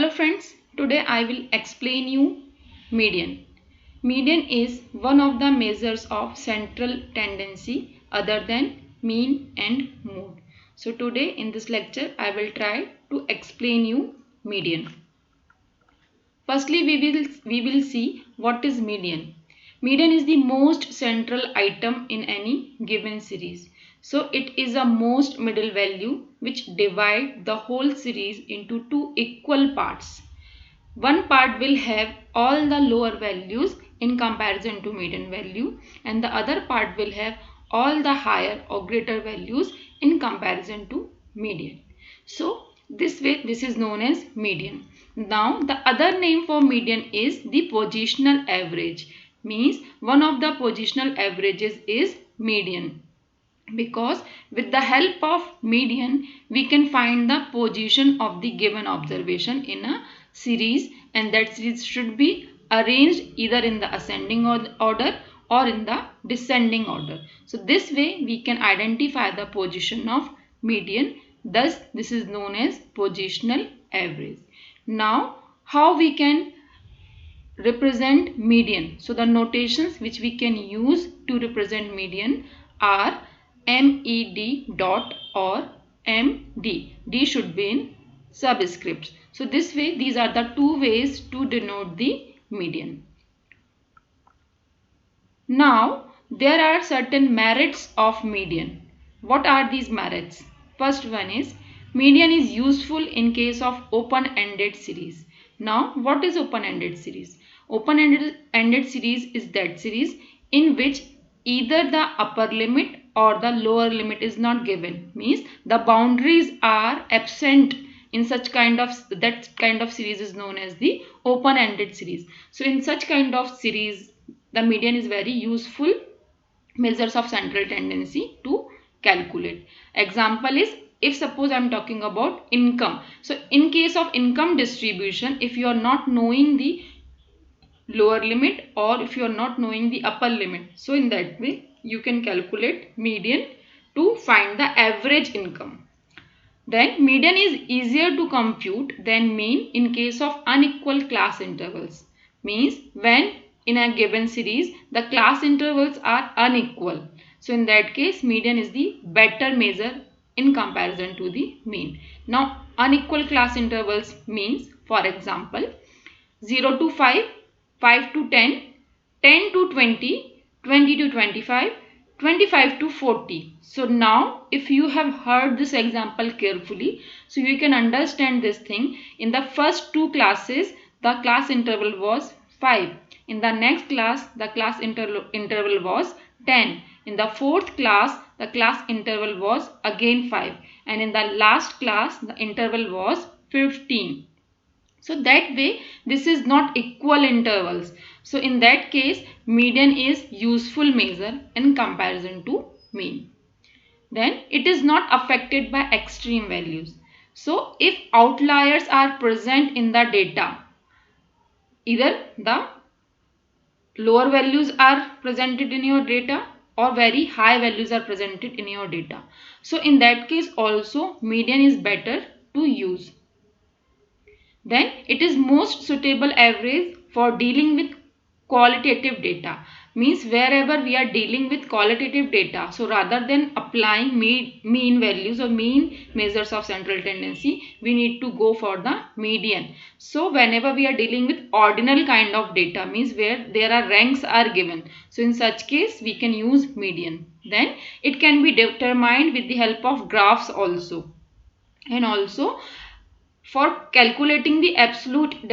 Hello friends, today I will explain you median. Median is one of the measures of central tendency other than mean and mode. So today in this lecture I will try to explain you median. Firstly we will see what is median. Median is the most central item in any given series. So it is a most middle value which divide the whole series into two equal parts. One part will have all the lower values in comparison to median value, and the other part will have all the higher or greater values in comparison to median. So this way this is known as median. Now the other name for median is the positional average. Means one of the positional averages is median, because with the help of median we can find the position of the given observation in a series, and that series should be arranged either in the ascending order or in the descending order. So this way we can identify the position of median. Thus this is known as positional average. Now how we can represent median? So the notations which we can use to represent median are MED dot or MD. D should be in subscripts. So this way these are the two ways to denote the median. Now there are certain merits of median. What are these merits? First one is median is useful in case of open-ended series. Now what is open-ended series? Open-ended series is that series in which either the upper limit or the lower limit is not given. Means the boundaries are absent. In such kind of series is known as the open-ended series. So in such kind of series the median is very useful measures of central tendency to calculate. Example is, if suppose I am talking about income. So in case of income distribution, if you are not knowing the lower limit or if you are not knowing the upper limit, so in that way you can calculate median to find the average income. Then median is easier to compute than mean in case of unequal class intervals. Means when in a given series the class intervals are unequal. So in that case median is the better measure in comparison to the mean. Now unequal class intervals means, for example, 0 to 5, 5 to 10, 10 to 20, 20 to 25, 25 to 40. So now if you have heard this example carefully, so you can understand this thing. In the first two classes the class interval was 5. In the next class the class interval was 10. In the fourth class the class interval was again 5. And in the last class the interval was 15. So that way this is not equal intervals. So in that case median is useful measure in comparison to mean. Then it is not affected by extreme values. So if outliers are present in the data, either the lower values are presented in your data or very high values are presented in your data. So in that case also median is better to use. Then it is most suitable average for dealing with qualitative data. Means wherever we are dealing with qualitative data, so rather than applying mean values or mean measures of central tendency, we need to go for the median. So whenever we are dealing with ordinal kind of data, means where there are ranks are given, so in such case we can use median. Then it can be determined with the help of graphs also, and also for calculating the absolute